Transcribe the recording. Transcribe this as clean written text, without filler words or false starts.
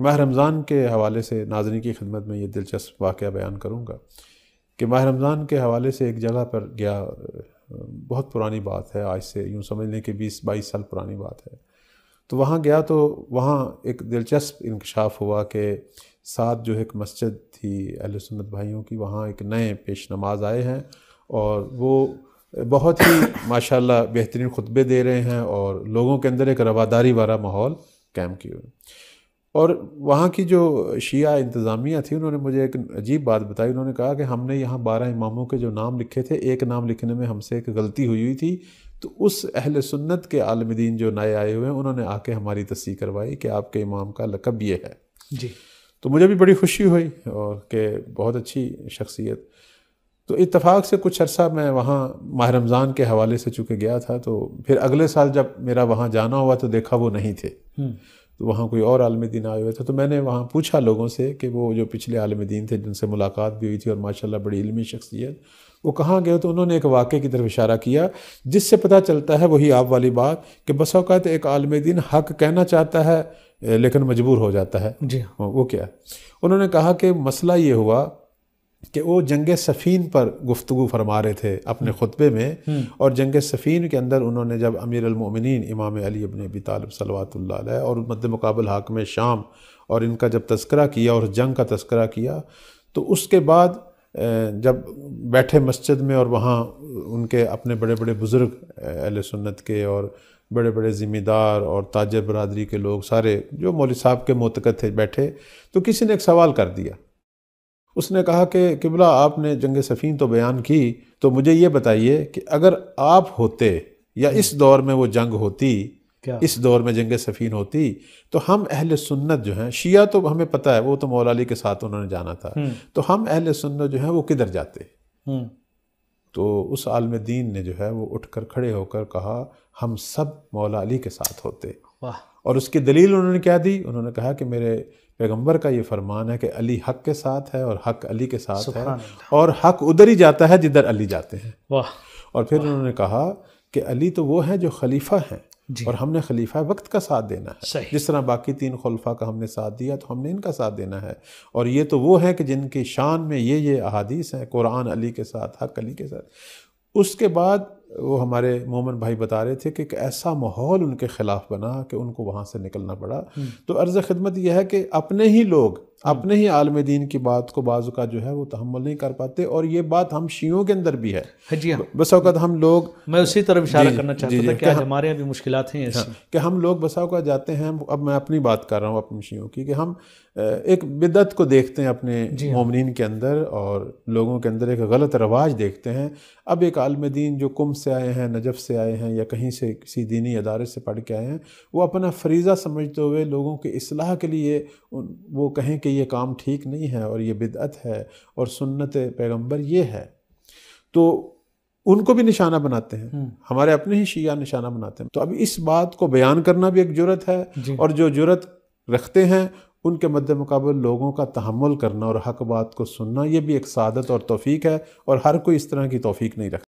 ماہ رمضان کے حوالے سے ناظرین کی خدمت میں یہ دلچسپ واقعہ بیان کروں گا کہ ماہ رمضان کے حوالے سے ایک جگہ پر گیا، بہت پرانی بات ہے، آج سے یوں سمجھ لیں کہ 20-22 سال پرانی بات ہے۔ تو وہاں گیا تو وہاں ایک دلچسپ انکشاف ہوا کہ ساتھ جو ایک مسجد تھی اہل سنت بھائیوں کی، وہاں ایک نئے پیش نماز آئے ہیں اور وہ بہت ہی ماشاءاللہ بہترین خطبے دے رہے ہیں اور لوگوں کے اندر ایک رواداری والا ماحول قائم کیے ہوئے۔ اور وہاں کی جو شیعہ انتظامیہ تھی انہوں نے مجھے ایک عجیب بات بتائی۔ انہوں نے کہا کہ ہم نے یہاں 12 اماموں کے جو نام لکھے تھے، ایک نام لکھنے میں ہم سے ایک غلطی ہوئی تھی، تو اس اہل سنت کے عالم دین جو نئے آئے ہوئے ہیں انہوں نے آ کے ہماری تصحیح کروائی کہ آپ کے امام کا لقب یہ ہے۔ جی، تو مجھے بھی بڑی خوشی ہوئی اور کہ بہت اچھی شخصیت۔ تو اتفاق سے کچھ عرصہ میں وہاں ماہ رمضان کے حوالے سے چونکہ گیا تھا، تو پھر اگلے سال جب میرا وہاں جانا ہوا تو دیکھا وہ نہیں تھے، تو وہاں کوئی اور عالم دین آئے ہوئے تھے۔ تو میں نے وہاں پوچھا لوگوں سے کہ وہ جو پچھلے عالم دین تھے جن سے ملاقات بھی ہوئی تھی اور ماشاءاللہ بڑی علمی شخصیت، وہ کہاں گئے؟ تو انہوں نے ایک واقعے کی طرف اشارہ کیا جس سے پتہ چلتا ہے وہی آپ والی بات کہ بس اوقات ایک عالم دین حق کہنا چاہتا ہے لیکن مجبور ہو جاتا ہے۔ جی، وہ کیا؟ انہوں نے کہا کہ مسئلہ یہ ہوا کہ وہ جنگ صفین پر گفتگو فرما رہے تھے اپنے خطبے میں، اور جنگ صفین کے اندر انہوں نے جب امیر المؤمنین امام علی ابن ابی طالب صلوات اللہ علیہ اور مد مقابل حاکم شام اور ان کا جب تذکرہ کیا اور جنگ کا تذکرہ کیا، تو اس کے بعد جب بیٹھے مسجد میں اور وہاں ان کے اپنے بڑے بڑے بزرگ اہل سنت کے اور بڑے بڑے ذمہ دار اور تاجر برادری کے لوگ سارے جو مولوی صاحب کے معتقد تھے بیٹھے، تو کسی نے ایک سوال کر دیا۔ اس نے کہا کہ قبلہ آپ نے جنگ صفین تو بیان کی، تو مجھے یہ بتائیے کہ اگر آپ ہوتے یا اس دور میں وہ جنگ ہوتی، اس دور میں جنگ صفین ہوتی، تو ہم اہل سنت جو ہیں، شیعہ تو ہمیں پتہ ہے وہ تو مولا علی کے ساتھ انہوں نے جانا تھا، تو ہم اہل سنت جو ہیں وہ کدھر جاتے؟ تو اس عالم دین نے جو ہے وہ اٹھ کر کھڑے ہو کر کہا ہم سب مولا علی کے ساتھ ہوتے۔ اور اس کی دلیل انہوں نے کیا دی؟ انہوں نے کہا کہ میرے پیغمبر کا یہ فرمان ہے کہ علی حق کے ساتھ ہے اور حق علی کے ساتھ ہے، اور حق ادھر ہی جاتا ہے جدھر علی جاتے ہیں۔ اور پھر انہوں نے کہا کہ علی تو وہ ہیں جو خلیفہ ہیں، اور ہم نے خلیفہ وقت کا ساتھ دینا ہے، جس طرح باقی 3 خلفاء کا ہم نے ساتھ دیا تو ہم نے ان کا ساتھ دینا ہے، اور یہ تو وہ ہیں کہ جن کی شان میں یہ احادیث ہیں، قرآن علی کے ساتھ، حق علی کے ساتھ۔ اس کے بعد وہ ہمارے مومن بھائی بتا رہے تھے کہ ایک ایسا ماحول ان کے خلاف بنا کہ ان کو وہاں سے نکلنا پڑا۔ تو عرض خدمت یہ ہے کہ اپنے ہی لوگ اپنے ہی عالم دین کی بات کو بعض کا جو ہے وہ تحمل نہیں کر پاتے، اور یہ بات ہم شیعوں کے اندر بھی ہے۔ جی ہاں، بس اوقات ہم لوگ، میں اسی طرف اشارہ کرنا چاہتا تھا کہ آج ہمارے یہاں بھی مشکلات ہیں ایسی کہ ہم لوگ بس اوقات جاتے ہیں، اب میں اپنی بات کر رہا ہوں اپنے شیعوں کی، کہ ہم ایک بدعت کو دیکھتے ہیں اپنے مومنین کے اندر اور لوگوں کے اندر ایک غلط رواج دیکھتے ہیں۔ اب ایک عالم دین جو قم سے آئے ہیں، نجف سے آئے ہیں، یا کہیں سے کسی دینی ادارے سے پڑھ کے آئے ہیں، وہ اپنا فریضہ سمجھتے ہوئے لوگوں کی اصلاح کے لیے وہ کہیں کہ یہ کام ٹھیک نہیں ہے اور یہ بدعت ہے اور سنت پیغمبر یہ ہے، تو ان کو بھی نشانہ بناتے ہیں، ہمارے اپنے ہی شیعہ نشانہ بناتے ہیں۔ تو اب اس بات کو بیان کرنا بھی ایک جرت ہے، اور جو جرت رکھتے ہیں ان کے مد مقابل لوگوں کا تحمل کرنا اور حق بات کو سننا، یہ بھی ایک سعادت اور توفیق ہے، اور ہر کوئی اس طرح کی توفیق نہیں رکھتا۔